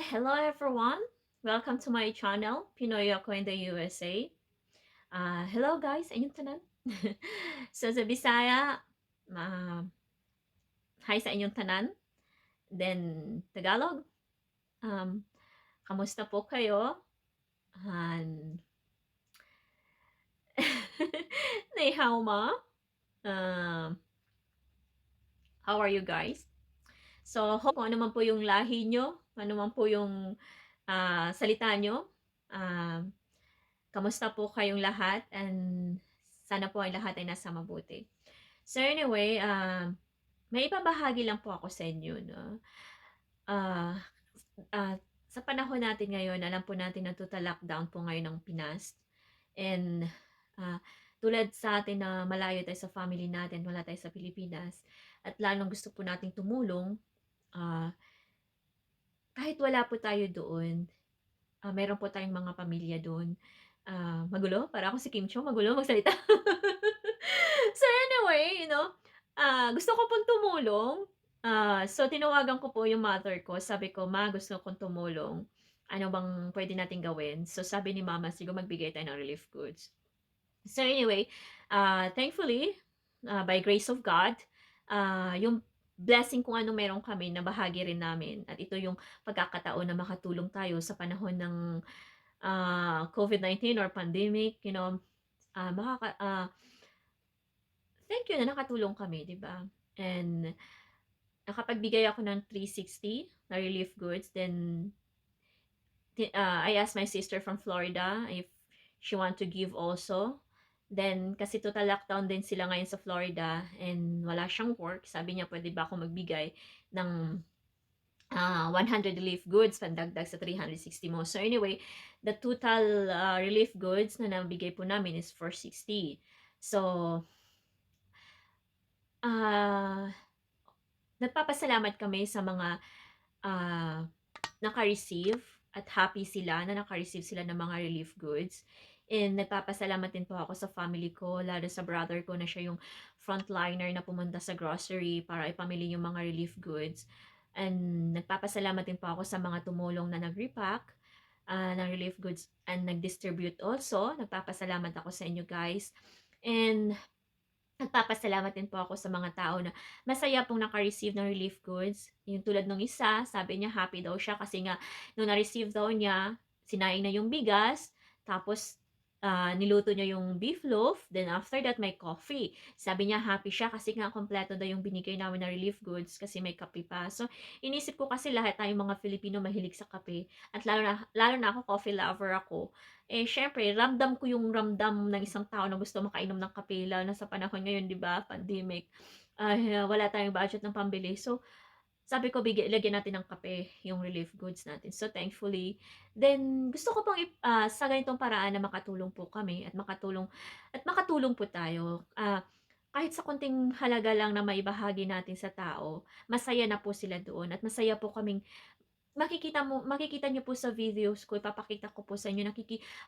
Hello everyone! Welcome to my channel, Pinoy Ako in the USA. Hello guys, inyong tanan. So sa Bisaya, hi sa inyong tanan. Then Tagalog, um, kamusta po kayo? Han, Ni hao ma? How are you guys? So, hope kung ano man po yung lahi nyo, ano man po yung salita nyo, kamusta po kayong lahat, and sana po ay lahat ay nasa mabuti. So anyway, may ipabahagi lang po ako sa inyo. No? Ah, sa panahon natin ngayon, alam po natin na total lockdown po ngayon ng Pinas. And tulad sa atin na malayo tayo sa family natin, wala tayo sa Pilipinas, at lalong gusto po nating tumulong, kahit wala po tayo doon, meron po tayong mga pamilya doon. Magulo? Para ako si Kim Cho, magulo magsalita. So anyway, gusto ko pong tumulong. So tinawagan ko po yung mother ko. Sabi ko, "Ma, gusto kong tumulong. Ano bang pwede nating gawin?" So sabi ni mama, siguro magbigay tayo ng relief goods. So anyway, thankfully, by grace of God, yung blessing kung ano meron kami na bahagi rin namin. At ito yung pagkakataon na makatulong tayo sa panahon ng COVID-19 or pandemic, thank you na nakatulong kami, 'di ba? And nakapagbigay ako ng 360 na relief goods. Then I asked my sister from Florida if she want to give also. Then kasi total lockdown din sila ngayon sa Florida and wala siyang work. Sabi niya, pwede ba ako magbigay ng 100 relief goods pandagdag sa 360 mo. So anyway, the total relief goods na nabigay po namin is 460. So nagpapasalamat kami sa mga naka-receive at happy sila na naka-receive sila ng mga relief goods. And nagpapasalamat din po ako sa family ko, lalo sa brother ko na siya yung frontliner na pumunta sa grocery para ipamili yung mga relief goods. And nagpapasalamat din po ako sa mga tumulong na nag-repack ng relief goods and nag-distribute also. Nagpapasalamat ako sa inyo guys. And nagpapasalamat din po ako sa mga tao na masaya pong naka-receive ng relief goods. Yung tulad nung isa, sabi niya happy daw siya kasi nga nung na-receive daw niya, sinayang na yung bigas, tapos niluto niya yung beef loaf, then after that may coffee. Sabi niya happy siya kasi nga kompleto daw yung binigay namin na relief goods kasi may kape pa. So inisip ko kasi lahat tayong mga Filipino mahilig sa kape at lalo na ako, coffee lover ako. Syempre, ramdam ko yung ramdam ng isang tao na gusto makainom ng kape, lalo na sa panahon ngayon, di ba? Pandemic. Wala tayong budget ng pambili. So, sabi ko, lagyan natin ng kape yung relief goods natin. So, thankfully, then, gusto ko pang sa ganitong paraan na makatulong po kami at makatulong po tayo. Kahit sa konting halaga lang na maibahagi natin sa tao, masaya na po sila doon at masaya po kaming makikita niyo po sa videos ko, ipapakita ko po sa inyo,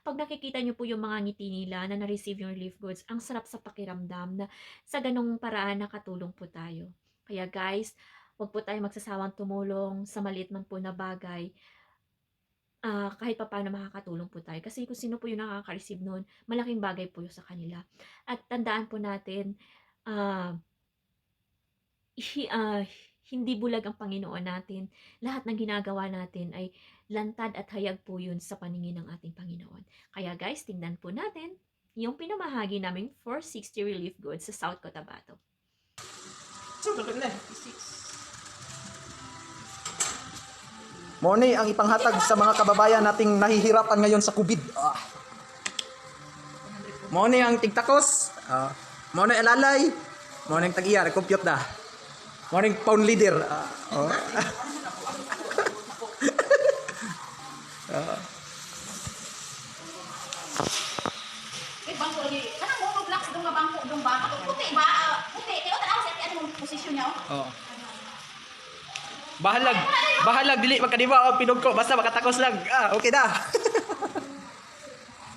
pag nakikita niyo po yung mga ngiti nila na na-receive yung relief goods, ang sarap sa pakiramdam na sa ganung paraan nakatulong po tayo. Kaya guys, wag po tayo magsasawang tumulong sa maliit man po na bagay. Kahit papaano makakatulong po tayo. Kasi kung sino po yung nakaka-receive noon, malaking bagay po yun sa kanila. At tandaan po natin, hindi bulag ang Panginoon natin. Lahat ng ginagawa natin ay lantad at hayag po yun sa paningin ng ating Panginoon. Kaya guys, tingnan po natin yung pinamahagi naming 460 relief goods sa South Cotabato. Mone ang ipanghatag sa mga kababayan nating nahihirapan ngayon sa COVID. Mone ang tigtakos. Mone alalay. Mone ang tag-iya, compute na. Mone pound leader. Bangko lagi. Kanang mo mag-block sa mga bangko dong ba? Puti ba? Puti. Kaya tanaw sa ano posisyon niya. Oh. Bahalag dili magkadiwa o pinugko basta makatakos lang. Okay na.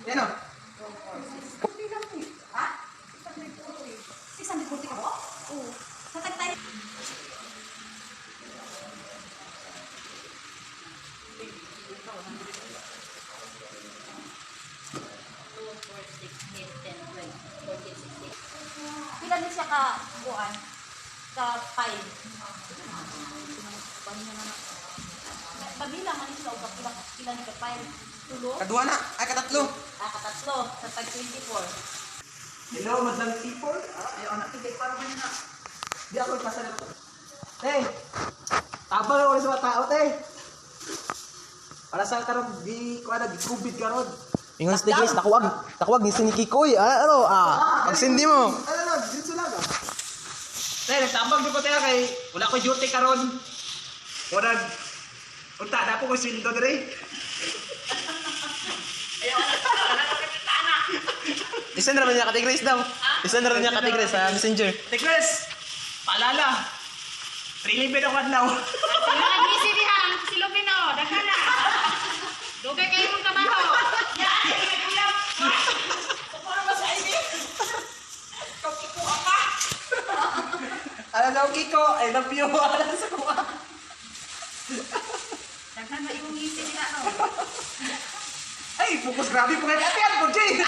Yan o. Ha? 640 ka ba? Oo. Natagtay. buwan, ka 5. Pabilang man sila og pila ni ka 5. Tulo. Kadua na, ay katatlo. Katatlo sa tag 24. Hello, madlang people. Ayaw anak, hindi para ba na. Di ako ipasal. Te, tabang ako sa mga tao, te. Para sa karon di ko ana di COVID karon. Ingon sa tigres, takuwag ni sinikikoy. Pagsindi mo. Ano, dito lang. Te, nagtabang di ko tayo kay wala ko duty karon. Wala unta na po ko sweldo dire. Isend na niya katigres daw. Isend na niya katigres sa messenger. Tigres, paalala. Trilibid ako adlaw. Sila nagbisi diha, si Lumino, dagana. Dugay kayo mong trabaho. Ano daw Kiko? I love you. Ano sa kuha? Daghan ba yung ngisi nila, no? Ay, focus grabe po kayo. Ate, po, Jay.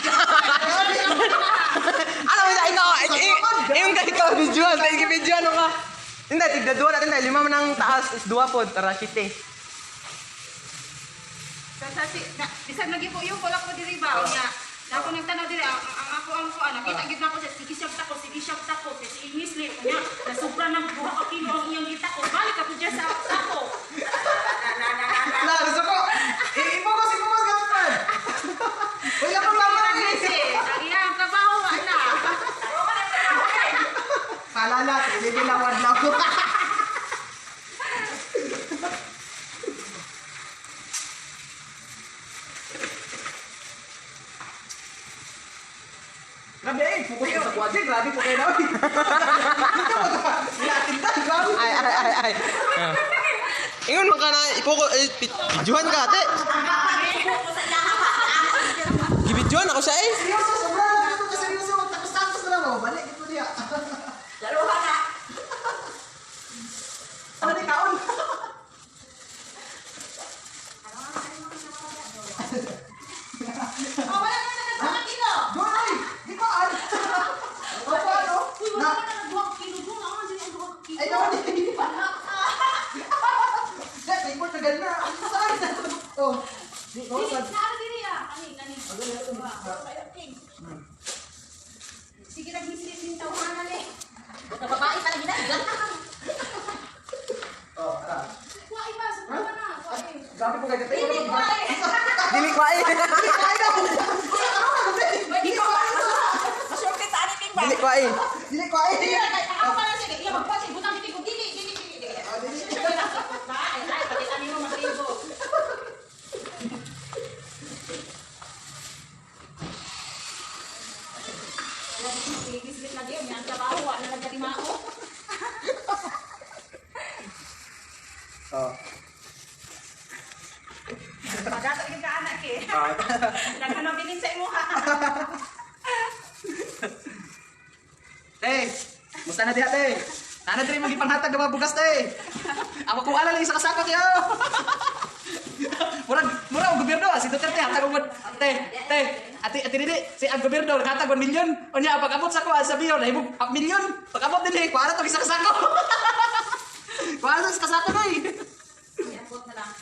Ano mo sa ino? Yung ikaw videoan, kaya videoan ka. Hindi, tigda duwa natin dahil 5 man ang taas is 2 po, tara shite. Bisag lagi po yung wala ko diri ba? Unya. Ako nagtanaw diri ang ako nakita gid nako sa sige shop tako si English lit unya. Nasubra ng 2 ka kilo ang iyang kita ko. Balik ako diyan sa sako. Na, gusto ko. I-focus gampan. Wala pang laman. Ang iyang trabaho na. Paalala, trilibid ako adlaw. Grabe eh, focus ko sa kuwadya. Grabe po kayo namin. Nilatindan, grabe. Ay. Ingon mo ka na, videoan ka, ate. Gibidyoan ako siya eh. Seryoso, sobra lang ito ka seryoso. Tapos na lang ako. Balik ito niya. Laruhan na. Ano ni kaon? Oh, wala na nagbuhat kilo. Doon ay, di ko an. O paano? Uy, wala na nagbuhat kilo. Doon ako din ang 2 kilo. Ay, naman hindi. Dad, ikot na ganda. Saan? Oh, di ko saan. Nara diri ah. Kani. Sige lang hisilit din tawanan eh. Baka babae pa lagi na. Oh, ara. Kuha iba sa kuha na. Grabe po kayo. Hindi ko eh. Dili ko ay. Hindi ko. Masyurte sa ani ping ba? Dili ko ay. Dili ko ay. Ako pa lang sige. Iya magpasi butang bitig ko dili. Ay, pati ani mo magribo. Gislit lagi yan. Ang trabaho, wala na nagkatimao. Oh. Magato yung kaanak eh. Nagano bilin sa imo ha. Te, musta na diha te? Nana diri mo gipanghatag nga mga bugas te. Ako kung ala lang isa kasakot yo. Murag ang gobyerno si Duterte hatag og ati dili si ang gobyerno naghatag 1 milyon. Unya pag-abot sa ko sabiyon nahimog 5 milyon. Pag-abot dinhi kuara to isa kasakot. Kuara to isa kasakot ay. Iabot na lang.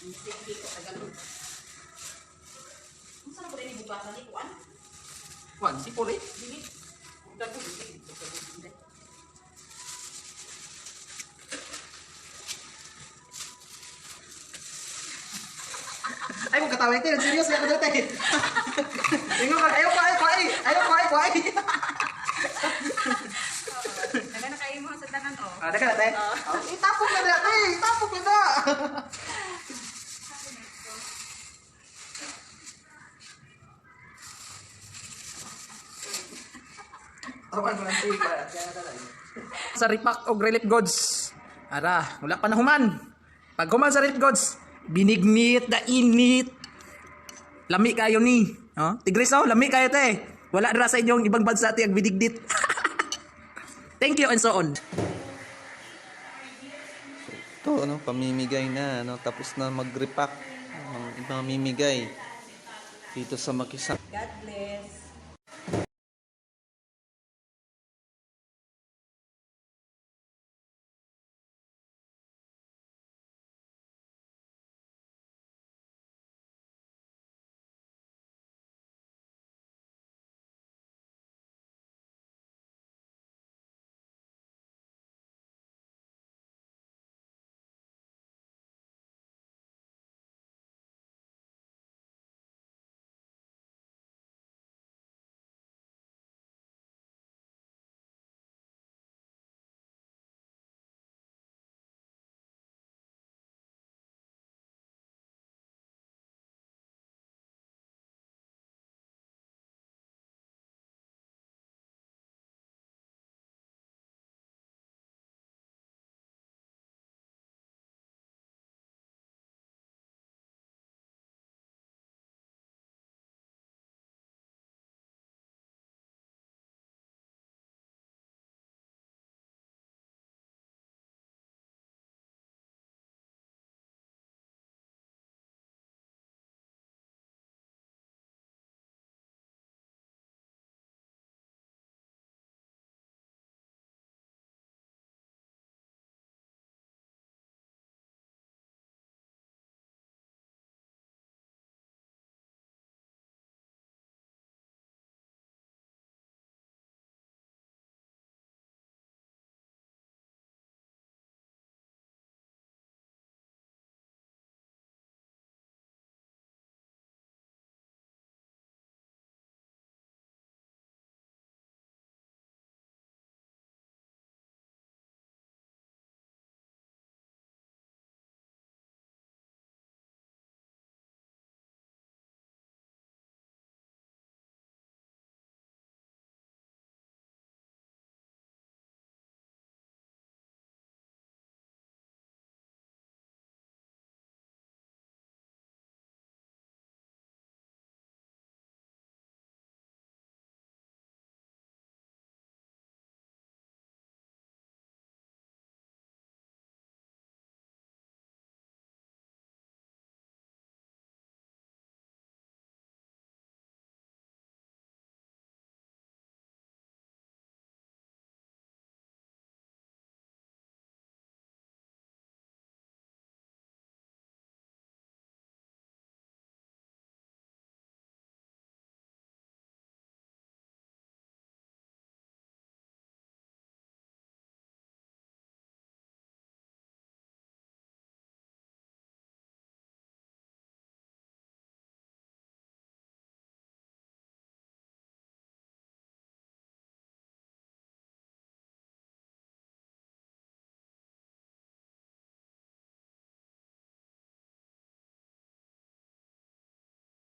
Sige ko tagalog. Unsa na ko din ibugasan ni kuan? Kuan si Puri. Dili. Dago dili. Ay kung katawin te, serious ya ko dito. Ingon ka ayo ko ay. Nagana kay mo sa tanan oh. Ah, daga na te. Itapok na te, itapok na. Sa repack og relief goods. Ara, wala pa na human. Pag human sa relief goods, binignit da init. Lami kayo ni. Oh, Tigres oh, lami kayo te. Wala dira sa inyong ibang bansa ti ag bidigdit. Thank you and so on. Ito, pamimigay na, tapos na mag-repack ng mamimigay dito sa Makisang. God bless.